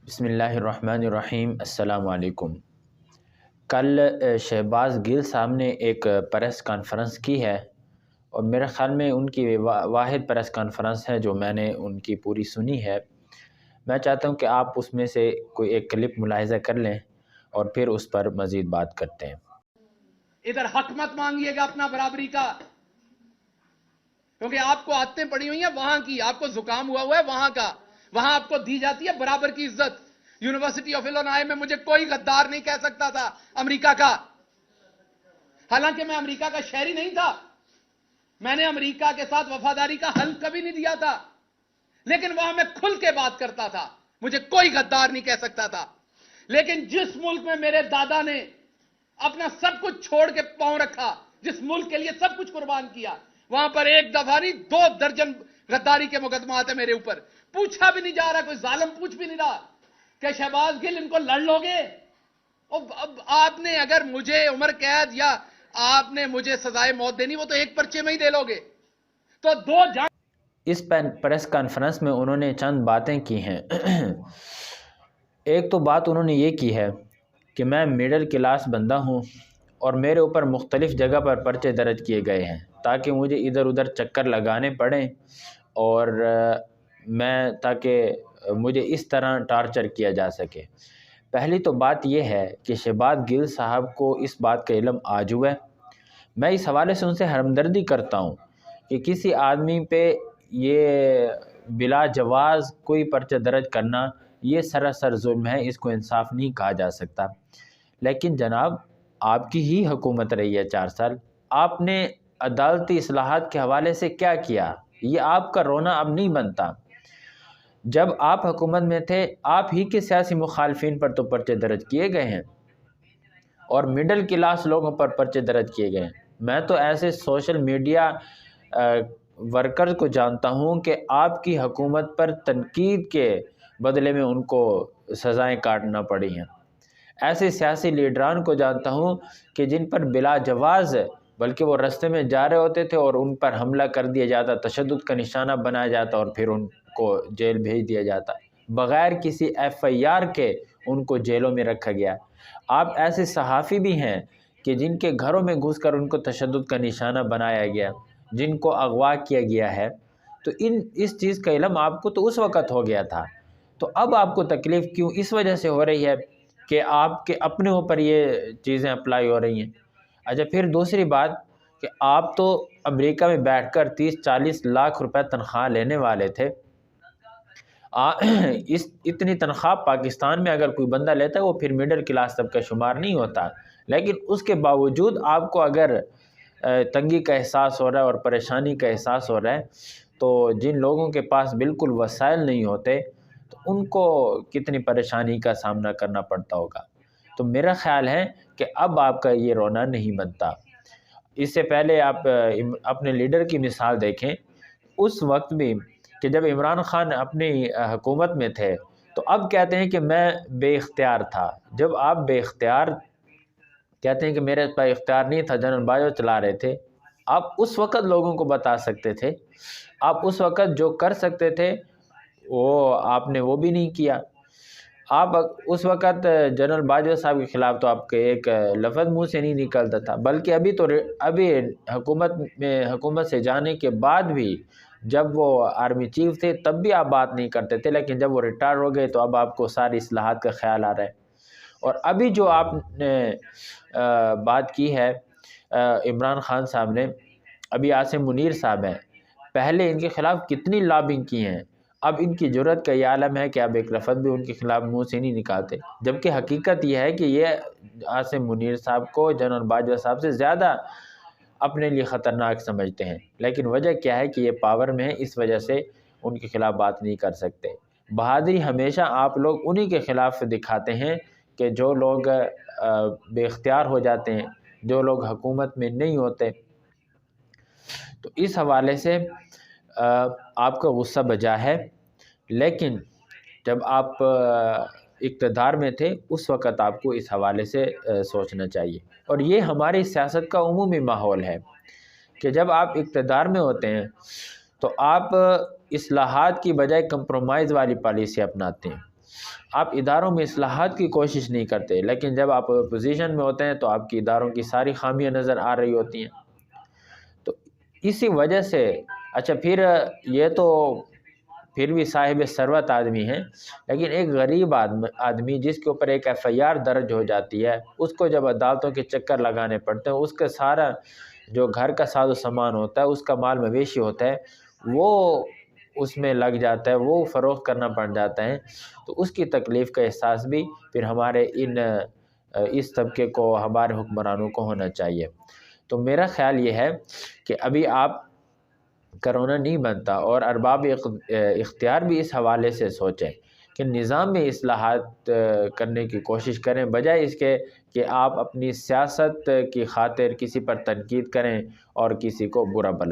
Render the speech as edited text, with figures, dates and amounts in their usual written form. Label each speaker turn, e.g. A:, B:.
A: بسم اللہ الرحمن الرحیم۔ السلام علیکم۔ کل شہباز گل صاحب نے ایک پریس کانفرنس کی ہے، اور میرے خیال میں ان کی واحد پریس کانفرنس ہے جو میں نے ان کی پوری سنی ہے۔ میں چاہتا ہوں کہ آپ اس میں سے کوئی ایک کلپ ملاحظہ کر لیں اور پھر اس پر مزید بات کرتے ہیں۔
B: ادھر حق مت مانگیے گا اپنا برابری کا، کیونکہ آپ کو عادتیں پڑی ہوئی ہیں وہاں کی، آپ کو زکام ہوا ہے وہاں کا، وہاں آپ کو دی جاتی ہے برابر کی عزت۔ یونیورسٹی آف الینوائے میں مجھے کوئی غدار نہیں کہہ سکتا تھا امریکہ کا، حالانکہ میں امریکہ کا شہری نہیں تھا، میں نے امریکہ کے ساتھ وفاداری کا حل کبھی نہیں دیا تھا، لیکن وہاں میں کھل کے بات کرتا تھا، مجھے کوئی غدار نہیں کہہ سکتا تھا۔ لیکن جس ملک میں میرے دادا نے اپنا سب کچھ چھوڑ کے پاؤں رکھا، جس ملک کے لیے سب کچھ قربان کیا، وہاں پر ایک دفعہ نہیں 2 درجن غداری کے مقدمات ہیں میرے اوپر۔ پوچھا بھی نہیں جا رہا، کوئی ظالم پوچھ بھی نہیں رہا کہ شہباز گل ان کو لڑ لو گے؟ اب آپ نے اگر مجھے عمر قید یا آپ نے مجھے سزائے موت دینی، وہ تو ایک پرچے میں ہی دے لو گے، تو 2 جان۔
A: اس پریس کانفرنس میں انہوں نے چند باتیں کی ہیں۔ ایک تو بات انہوں نے یہ کی ہے کہ میں مڈل کلاس بندہ ہوں اور میرے اوپر مختلف جگہ پر پرچے درج کیے گئے ہیں تاکہ مجھے ادھر ادھر چکر لگانے پڑیں، اور تاکہ مجھے اس طرح ٹارچر کیا جا سکے۔ پہلی تو بات یہ ہے کہ شہباز گل صاحب کو اس بات کا علم آج ہوا ہے۔ میں اس حوالے سے ان سے ہمدردی کرتا ہوں کہ کسی آدمی پہ یہ بلا جواز کوئی پرچہ درج کرنا یہ سراسر ظلم ہے، اس کو انصاف نہیں کہا جا سکتا۔ لیکن جناب، آپ کی ہی حکومت رہی ہے 4 سال، آپ نے عدالتی اصلاحات کے حوالے سے کیا کیا؟ یہ آپ کا رونا اب نہیں بنتا۔ جب آپ حکومت میں تھے، آپ ہی کے سیاسی مخالفین پر تو پرچے درج کیے گئے ہیں اور مڈل کلاس لوگوں پر پرچے درج کیے گئے ہیں۔ میں تو ایسے سوشل میڈیا ورکر کو جانتا ہوں کہ آپ کی حکومت پر تنقید کے بدلے میں ان کو سزائیں کاٹنا پڑی ہیں۔ ایسے سیاسی لیڈران کو جانتا ہوں کہ جن پر بلا جواز بلکہ وہ رستے میں جا رہے ہوتے تھے اور ان پر حملہ کر دیا جاتا، تشدد کا نشانہ بنایا جاتا اور پھر ان کو جیل بھیج دیا جاتا، بغیر کسی FIR کے ان کو جیلوں میں رکھا گیا۔ آپ ایسے صحافی بھی ہیں کہ جن کے گھروں میں گھس کر ان کو تشدد کا نشانہ بنایا گیا، جن کو اغوا کیا گیا ہے۔ تو اس چیز کا علم آپ کو تو اس وقت ہو گیا تھا، تو اب آپ کو تکلیف کیوں اس وجہ سے ہو رہی ہے کہ آپ کے اپنے اوپر یہ چیزیں اپلائی ہو رہی ہیں؟ اچھا، پھر دوسری بات کہ آپ تو امریکہ میں بیٹھ کر 30-40 لاکھ روپے تنخواہ لینے والے تھے۔ اتنی تنخواہ پاکستان میں اگر کوئی بندہ لیتا ہے وہ پھر مڈل کلاس طبقہ شمار نہیں ہوتا، لیکن اس کے باوجود آپ کو اگر تنگی کا احساس ہو رہا ہے اور پریشانی کا احساس ہو رہا ہے، تو جن لوگوں کے پاس بالکل وسائل نہیں ہوتے تو ان کو کتنی پریشانی کا سامنا کرنا پڑتا ہوگا۔ تو میرا خیال ہے کہ اب آپ کا یہ رونا نہیں بنتا۔ اس سے پہلے آپ اپنے لیڈر کی مثال دیکھیں، اس وقت بھی کہ جب عمران خان اپنی حکومت میں تھے تو اب کہتے ہیں کہ میں بے اختیار تھا۔ جب آپ بے اختیار کہتے ہیں کہ میرے پاس اختیار نہیں تھا، جنرل باجوہ چلا رہے تھے، آپ اس وقت لوگوں کو بتا سکتے تھے، آپ اس وقت جو کر سکتے تھے وہ آپ نے وہ بھی نہیں کیا۔ آپ اس وقت جنرل باجوہ صاحب کے خلاف تو آپ کے ایک لفظ منہ سے نہیں نکلتا تھا، بلکہ ابھی حکومت سے جانے کے بعد بھی جب وہ آرمی چیف تھے تب بھی آپ بات نہیں کرتے تھے، لیکن جب وہ ریٹائر ہو گئے تو اب آپ کو ساری اصلاحات کا خیال آ رہا ہے۔ اور ابھی جو آپ نے بات کی ہے عمران خان صاحب نے، ابھی عاصم منیر صاحب ہیں، پہلے ان کے خلاف کتنی لابنگ کی ہیں، اب ان کی جرأت کا یہ عالم ہے کہ اب ایک لفظ بھی ان کے خلاف منہ سے نہیں نکالتے، جبکہ حقیقت یہ ہے کہ یہ عاصم منیر صاحب کو جنرل باجوہ صاحب سے زیادہ اپنے لیے خطرناک سمجھتے ہیں، لیکن وجہ کیا ہے کہ یہ پاور میں ہے، اس وجہ سے ان کے خلاف بات نہیں کر سکتے۔ بہادری ہمیشہ آپ لوگ انہی کے خلاف دکھاتے ہیں کہ جو لوگ بے اختیار ہو جاتے ہیں، جو لوگ حکومت میں نہیں ہوتے۔ تو اس حوالے سے آپ کا غصہ بجا ہے، لیکن جب آپ اقتدار میں تھے اس وقت آپ کو اس حوالے سے سوچنا چاہیے۔ اور یہ ہماری سیاست کا عمومی ماحول ہے کہ جب آپ اقتدار میں ہوتے ہیں تو آپ اصلاحات کی بجائے کمپرومائز والی پالیسی اپناتے ہیں۔ آپ اداروں میں اصلاحات کی کوشش نہیں کرتے، لیکن جب آپ اپوزیشن میں ہوتے ہیں تو آپ کی اداروں کی ساری خامیاں نظر آ رہی ہوتی ہیں۔ تو اسی وجہ سے اچھا پھر یہ تو پھر بھی صاحب ثروت آدمی ہیں، لیکن ایک غریب آدمی جس کے اوپر ایک FIR درج ہو جاتی ہے، اس کو جب عدالتوں کے چکر لگانے پڑتے ہیں، اس کا سارا جو گھر کا ساز و سامان ہوتا ہے، اس کا مال مویشی ہوتا ہے، وہ اس میں لگ جاتا ہے، وہ فروخت کرنا پڑ جاتا ہے، تو اس کی تکلیف کا احساس بھی پھر ہمارے اس طبقے کو، ہمارے حکمرانوں کو ہونا چاہیے۔ تو میرا خیال یہ ہے کہ ابھی آپ کرونا نہیں بنتا، اور ارباب اختیار بھی اس حوالے سے سوچیں کہ نظام میں اصلاحات کرنے کی کوشش کریں، بجائے اس کے کہ آپ اپنی سیاست کی خاطر کسی پر تنقید کریں اور کسی کو برا بھلا